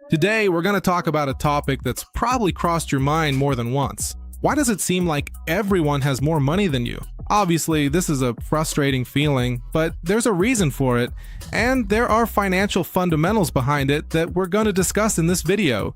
Today, we're going to talk about a topic that's probably crossed your mind more than once. Why does it seem like everyone has more money than you? Obviously, this is a frustrating feeling, but there's a reason for it, and there are financial fundamentals behind it that we're going to discuss in this video.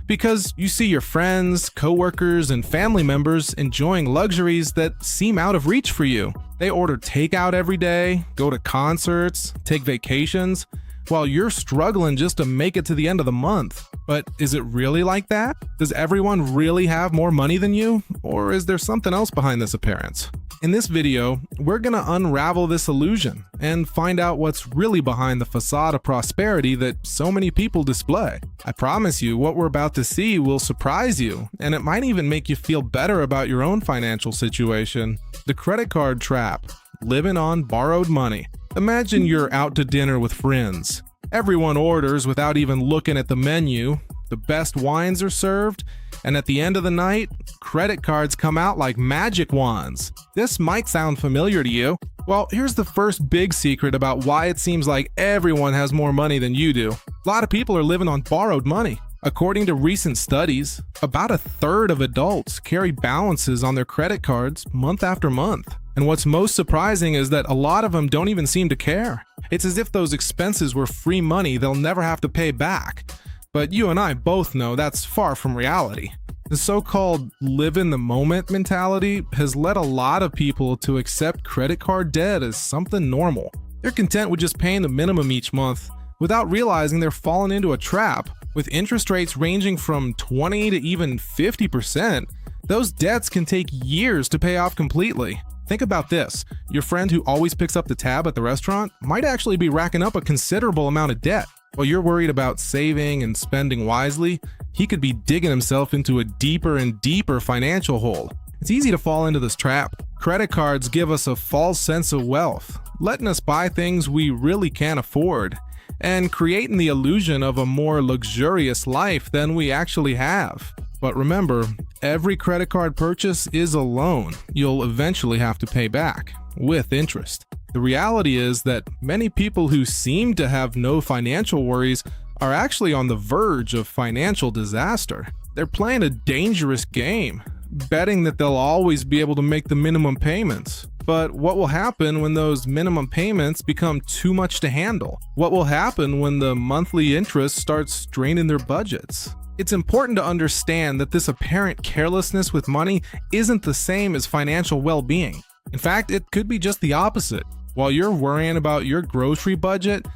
Because you see your friends, coworkers, and family members enjoying luxuries that seem out of reach for you. They order takeout every day, go to concerts, take vacations, while you're struggling just to make it to the end of the month. But is it really like that? Does everyone really have more money than you? Or is there something else behind this appearance? In this video, we're gonna unravel this illusion and find out what's really behind the facade of prosperity that so many people display. I promise you, what we're about to see will surprise you, and it might even make you feel better about your own financial situation. The credit card trap. Living on borrowed money. Imagine you're out to dinner with friends. Everyone orders without even looking at the menu. The best wines are served, and at the end of the night, credit cards come out like magic wands. This might sound familiar to you. Well, here's the first big secret about why it seems like everyone has more money than you do. A lot of people are living on borrowed money. According to recent studies, about a third of adults carry balances on their credit cards month after month. And what's most surprising is that a lot of them don't even seem to care. It's as if those expenses were free money they'll never have to pay back. But you and I both know that's far from reality. The so-called live in the moment mentality has led a lot of people to accept credit card debt as something normal. They're content with just paying the minimum each month without realizing they're falling into a trap. With interest rates ranging from 20 to even 50%, those debts can take years to pay off completely. Think about this. Your friend who always picks up the tab at the restaurant might actually be racking up a considerable amount of debt. While you're worried about saving and spending wisely, he could be digging himself into a deeper and deeper financial hole. It's easy to fall into this trap. Credit cards give us a false sense of wealth, letting us buy things we really can't afford, and creating the illusion of a more luxurious life than we actually have. But remember, every credit card purchase is a loan you'll eventually have to pay back, with interest. The reality is that many people who seem to have no financial worries are actually on the verge of financial disaster. They're playing a dangerous game, betting that they'll always be able to make the minimum payments. But what will happen when those minimum payments become too much to handle? What will happen when the monthly interest starts draining their budgets? It's important to understand that this apparent carelessness with money isn't the same as financial well-being. In fact, it could be just the opposite. While you're worrying about your grocery budget,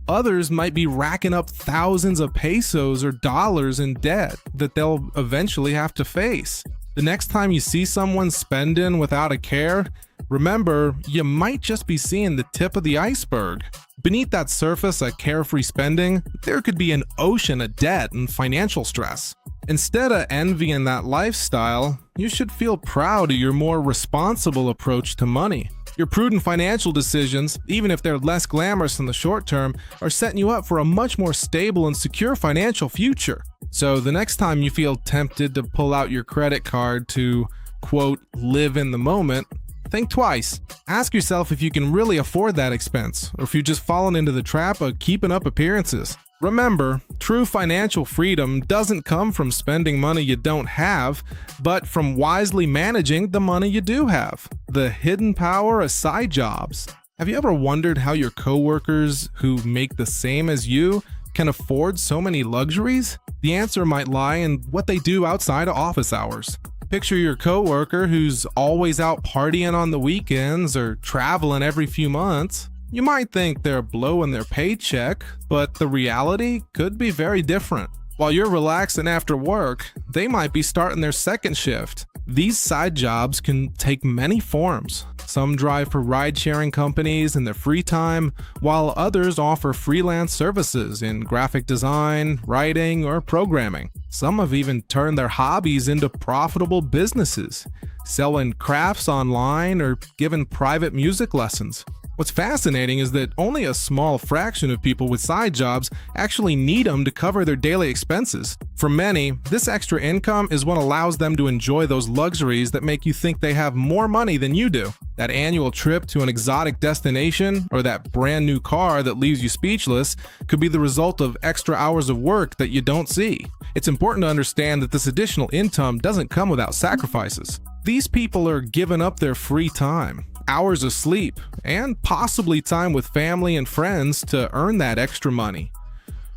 others might be racking up thousands of pesos or dollars in debt that they'll eventually have to face. The next time you see someone spending without a care, remember, you might just be seeing the tip of the iceberg. Beneath that surface of carefree spending, there could be an ocean of debt and financial stress. Instead of envying that lifestyle, you should feel proud of your more responsible approach to money. Your prudent financial decisions, even if they're less glamorous in the short term, are setting you up for a much more stable and secure financial future. So the next time you feel tempted to pull out your credit card to, quote, live in the moment, think twice. Ask yourself if you can really afford that expense, or if you've just fallen into the trap of keeping up appearances. Remember, true financial freedom doesn't come from spending money you don't have, but from wisely managing the money you do have. The hidden power of side jobs. Have you ever wondered how your coworkers who make the same as you can afford so many luxuries? The answer might lie in what they do outside of office hours. Picture your coworker who's always out partying on the weekends or traveling every few months. You might think they're blowing their paycheck, but the reality could be very different. While you're relaxing after work, they might be starting their second shift. These side jobs can take many forms. Some drive for ride-sharing companies in their free time, while others offer freelance services in graphic design, writing, or programming. Some have even turned their hobbies into profitable businesses, selling crafts online or giving private music lessons. What's fascinating is that only a small fraction of people with side jobs actually need them to cover their daily expenses. For many, this extra income is what allows them to enjoy those luxuries that make you think they have more money than you do. That annual trip to an exotic destination or that brand new car that leaves you speechless could be the result of extra hours of work that you don't see. It's important to understand that this additional income doesn't come without sacrifices. These people are giving up their free time, hours of sleep, and possibly time with family and friends to earn that extra money.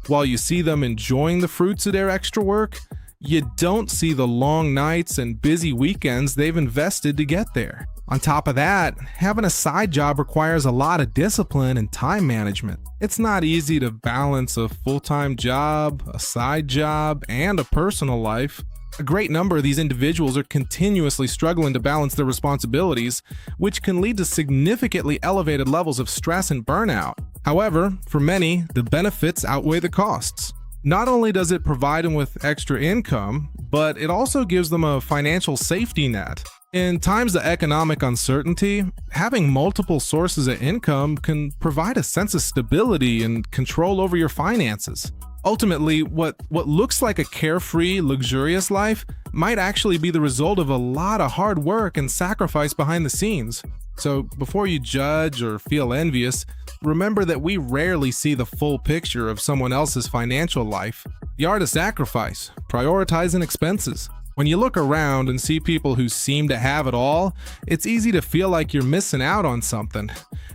While you see them enjoying the fruits of their extra work, you don't see the long nights and busy weekends they've invested to get there. On top of that, having a side job requires a lot of discipline and time management. It's not easy to balance a full-time job, a side job, and a personal life. A great number of these individuals are continuously struggling to balance their responsibilities, which can lead to significantly elevated levels of stress and burnout. However, for many, the benefits outweigh the costs. Not only does it provide them with extra income, but it also gives them a financial safety net. In times of economic uncertainty, having multiple sources of income can provide a sense of stability and control over your finances. Ultimately, what looks like a carefree, luxurious life might actually be the result of a lot of hard work and sacrifice behind the scenes. So before you judge or feel envious, remember that we rarely see the full picture of someone else's financial life. The art of sacrifice, prioritizing expenses. When you look around and see people who seem to have it all, it's easy to feel like you're missing out on something.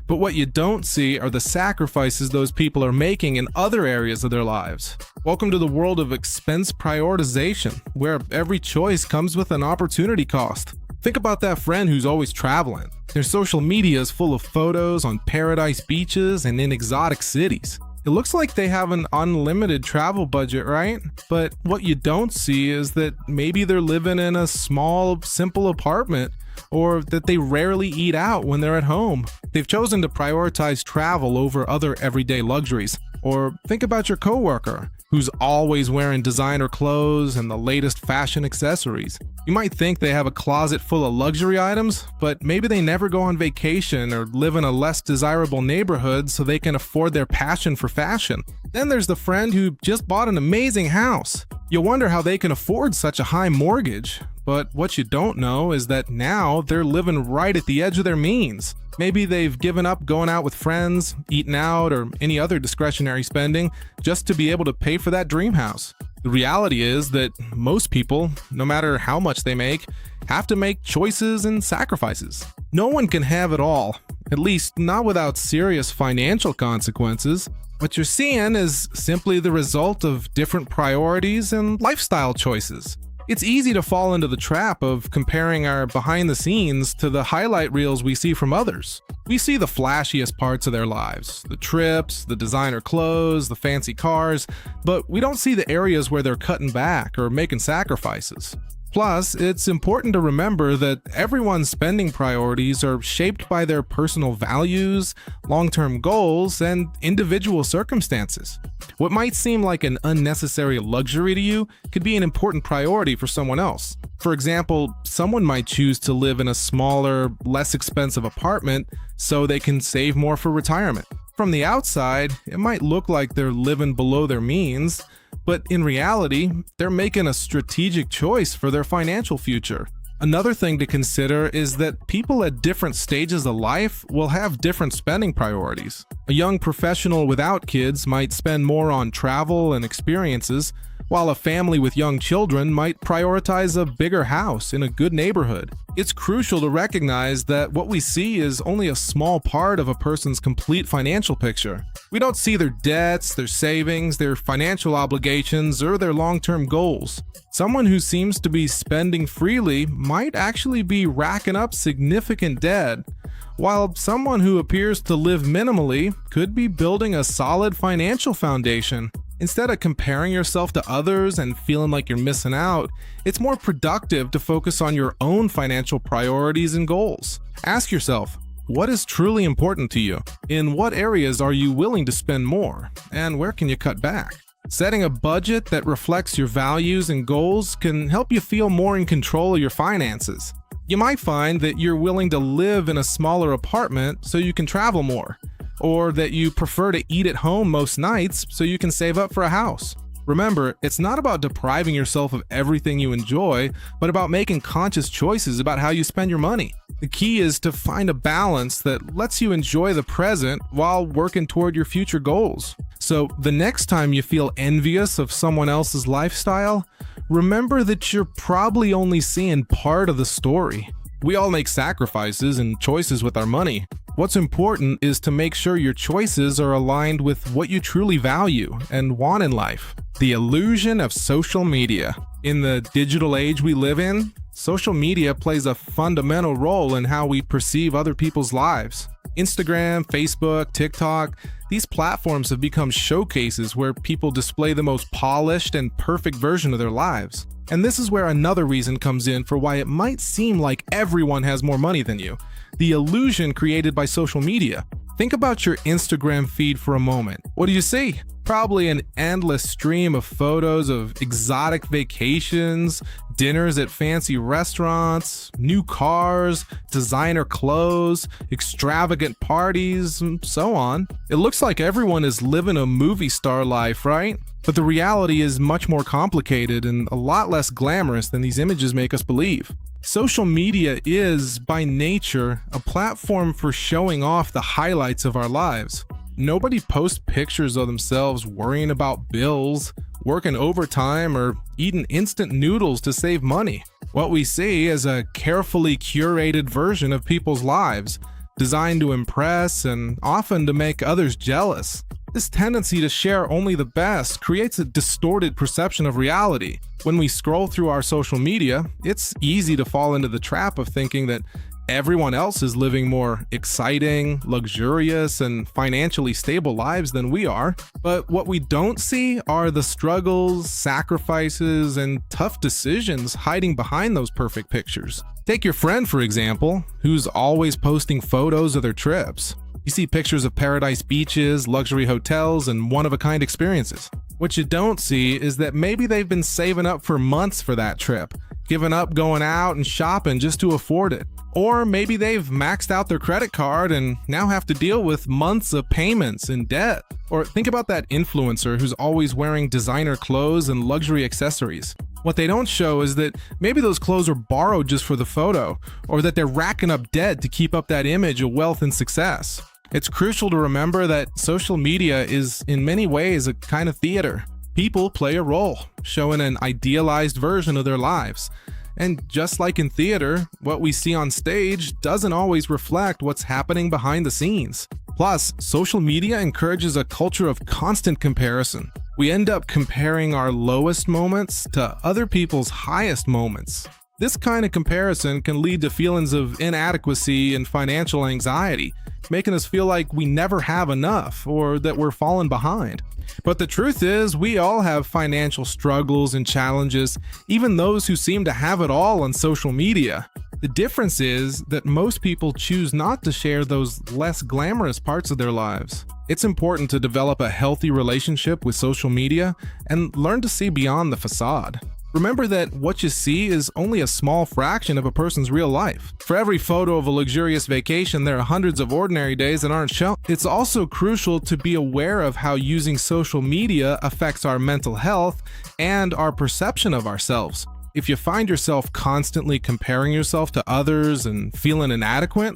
But what you don't see are the sacrifices those people are making in other areas of their lives. Welcome to the world of expense prioritization, where every choice comes with an opportunity cost. Think about that friend who's always traveling. Their social media is full of photos on paradise beaches and in exotic cities. It looks like they have an unlimited travel budget, right? But what you don't see is that maybe they're living in a small, simple apartment, or that they rarely eat out when they're at home. They've chosen to prioritize travel over other everyday luxuries. Or think about your coworker who's always wearing designer clothes and the latest fashion accessories. You might think they have a closet full of luxury items, but maybe they never go on vacation or live in a less desirable neighborhood so they can afford their passion for fashion. Then there's the friend who just bought an amazing house. You'll wonder how they can afford such a high mortgage, but what you don't know is that now they're living right at the edge of their means. Maybe they've given up going out with friends, eating out, or any other discretionary spending just to be able to pay for that dream house. The reality is that most people, no matter how much they make, have to make choices and sacrifices. No one can have it all, at least not without serious financial consequences. What you're seeing is simply the result of different priorities and lifestyle choices. It's easy to fall into the trap of comparing our behind the scenes to the highlight reels we see from others. We see the flashiest parts of their lives, the trips, the designer clothes, the fancy cars, but we don't see the areas where they're cutting back or making sacrifices. Plus, it's important to remember that everyone's spending priorities are shaped by their personal values, long-term goals, and individual circumstances. What might seem like an unnecessary luxury to you could be an important priority for someone else. For example, someone might choose to live in a smaller, less expensive apartment so they can save more for retirement. From the outside, it might look like they're living below their means, but in reality, they're making a strategic choice for their financial future. Another thing to consider is that people at different stages of life will have different spending priorities. A young professional without kids might spend more on travel and experiences, while a family with young children might prioritize a bigger house in a good neighborhood. It's crucial to recognize that what we see is only a small part of a person's complete financial picture. We don't see their debts, their savings, their financial obligations, or their long-term goals. Someone who seems to be spending freely might actually be racking up significant debt, while someone who appears to live minimally could be building a solid financial foundation. Instead of comparing yourself to others and feeling like you're missing out, it's more productive to focus on your own financial priorities and goals. Ask yourself, what is truly important to you? In what areas are you willing to spend more? And where can you cut back? Setting a budget that reflects your values and goals can help you feel more in control of your finances. You might find that you're willing to live in a smaller apartment so you can travel more, or that you prefer to eat at home most nights so you can save up for a house. Remember, it's not about depriving yourself of everything you enjoy, but about making conscious choices about how you spend your money. The key is to find a balance that lets you enjoy the present while working toward your future goals. So the next time you feel envious of someone else's lifestyle, remember that you're probably only seeing part of the story. We all make sacrifices and choices with our money. What's important is to make sure your choices are aligned with what you truly value and want in life. The illusion of social media. In the digital age we live in, social media plays a fundamental role in how we perceive other people's lives. Instagram, Facebook, TikTok, these platforms have become showcases where people display the most polished and perfect version of their lives. And this is where another reason comes in for why it might seem like everyone has more money than you. The illusion created by social media. Think about your Instagram feed for a moment. What do you see? Probably an endless stream of photos of exotic vacations, dinners at fancy restaurants, new cars, designer clothes, extravagant parties, and so on. It looks like everyone is living a movie star life, right? But the reality is much more complicated and a lot less glamorous than these images make us believe. Social media is, by nature, a platform for showing off the highlights of our lives. Nobody posts pictures of themselves worrying about bills, working overtime, or eating instant noodles to save money. What we see is a carefully curated version of people's lives, designed to impress and often to make others jealous. This tendency to share only the best creates a distorted perception of reality. When we scroll through our social media, it's easy to fall into the trap of thinking that everyone else is living more exciting, luxurious, and financially stable lives than we are. But what we don't see are the struggles, sacrifices, and tough decisions hiding behind those perfect pictures. Take your friend, for example, who's always posting photos of their trips. You see pictures of paradise beaches, luxury hotels, and one-of-a-kind experiences. What you don't see is that maybe they've been saving up for months for that trip, giving up going out and shopping just to afford it. Or maybe they've maxed out their credit card and now have to deal with months of payments and debt. Or think about that influencer who's always wearing designer clothes and luxury accessories. What they don't show is that maybe those clothes are borrowed just for the photo, or that they're racking up debt to keep up that image of wealth and success. It's crucial to remember that social media is in many ways a kind of theater. People play a role, showing an idealized version of their lives. And just like in theater, what we see on stage doesn't always reflect what's happening behind the scenes. Plus, social media encourages a culture of constant comparison. We end up comparing our lowest moments to other people's highest moments. This kind of comparison can lead to feelings of inadequacy and financial anxiety, making us feel like we never have enough or that we're falling behind. But the truth is, we all have financial struggles and challenges, even those who seem to have it all on social media. The difference is that most people choose not to share those less glamorous parts of their lives. It's important to develop a healthy relationship with social media and learn to see beyond the facade. Remember that what you see is only a small fraction of a person's real life. For every photo of a luxurious vacation, there are hundreds of ordinary days that aren't shown. It's also crucial to be aware of how using social media affects our mental health and our perception of ourselves. If you find yourself constantly comparing yourself to others and feeling inadequate,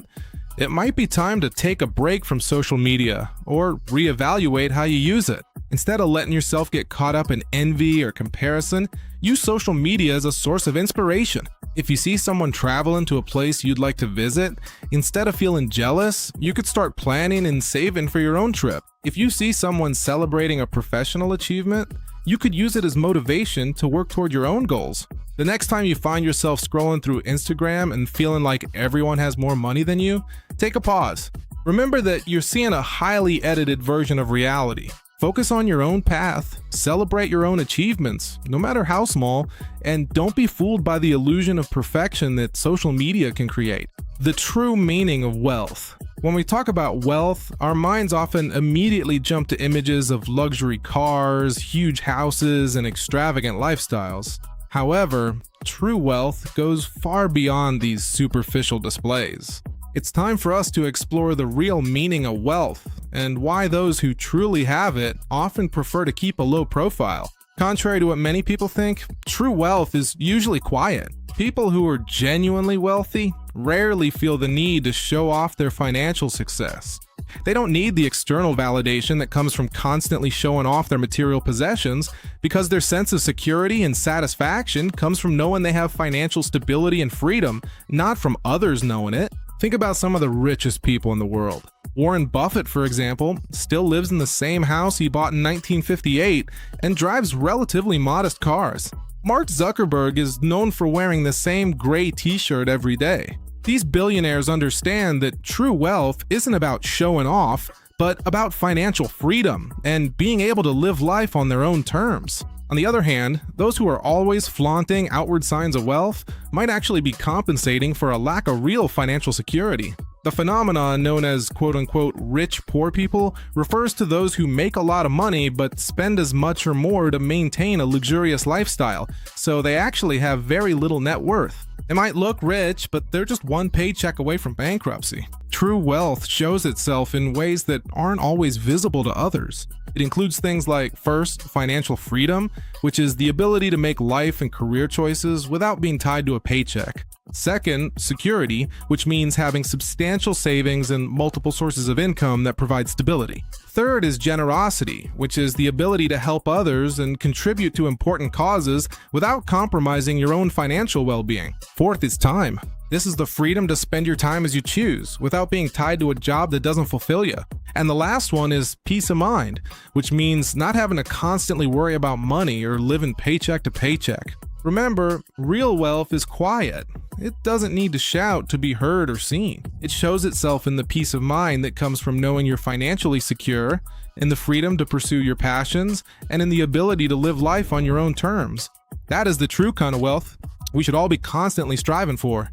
it might be time to take a break from social media or reevaluate how you use it. Instead of letting yourself get caught up in envy or comparison, use social media as a source of inspiration. If you see someone traveling to a place you'd like to visit, instead of feeling jealous, you could start planning and saving for your own trip. If you see someone celebrating a professional achievement, you could use it as motivation to work toward your own goals. The next time you find yourself scrolling through Instagram and feeling like everyone has more money than you, take a pause. Remember that you're seeing a highly edited version of reality. Focus on your own path, celebrate your own achievements, no matter how small, and don't be fooled by the illusion of perfection that social media can create. The true meaning of wealth. When we talk about wealth, our minds often immediately jump to images of luxury cars, huge houses, and extravagant lifestyles. However, true wealth goes far beyond these superficial displays. It's time for us to explore the real meaning of wealth and why those who truly have it often prefer to keep a low profile. Contrary to what many people think, true wealth is usually quiet. People who are genuinely wealthy rarely feel the need to show off their financial success. They don't need the external validation that comes from constantly showing off their material possessions, because their sense of security and satisfaction comes from knowing they have financial stability and freedom, not from others knowing it. Think about some of the richest people in the world. Warren Buffett, for example, still lives in the same house he bought in 1958 and drives relatively modest cars. Mark Zuckerberg is known for wearing the same gray t-shirt every day. These billionaires understand that true wealth isn't about showing off, but about financial freedom and being able to live life on their own terms. On the other hand, those who are always flaunting outward signs of wealth might actually be compensating for a lack of real financial security. The phenomenon known as quote-unquote rich poor people refers to those who make a lot of money but spend as much or more to maintain a luxurious lifestyle, so they actually have very little net worth. They might look rich, but they're just one paycheck away from bankruptcy. True wealth shows itself in ways that aren't always visible to others. It includes things like, first, financial freedom, which is the ability to make life and career choices without being tied to a paycheck. Second, security, which means having substantial savings and multiple sources of income that provide stability. Third is generosity, which is the ability to help others and contribute to important causes without compromising your own financial well-being. Fourth is time. This is the freedom to spend your time as you choose, without being tied to a job that doesn't fulfill you. And the last one is peace of mind, which means not having to constantly worry about money or living paycheck to paycheck. Remember, real wealth is quiet. It doesn't need to shout to be heard or seen. It shows itself in the peace of mind that comes from knowing you're financially secure, in the freedom to pursue your passions, and in the ability to live life on your own terms. That is the true kind of wealth we should all be constantly striving for.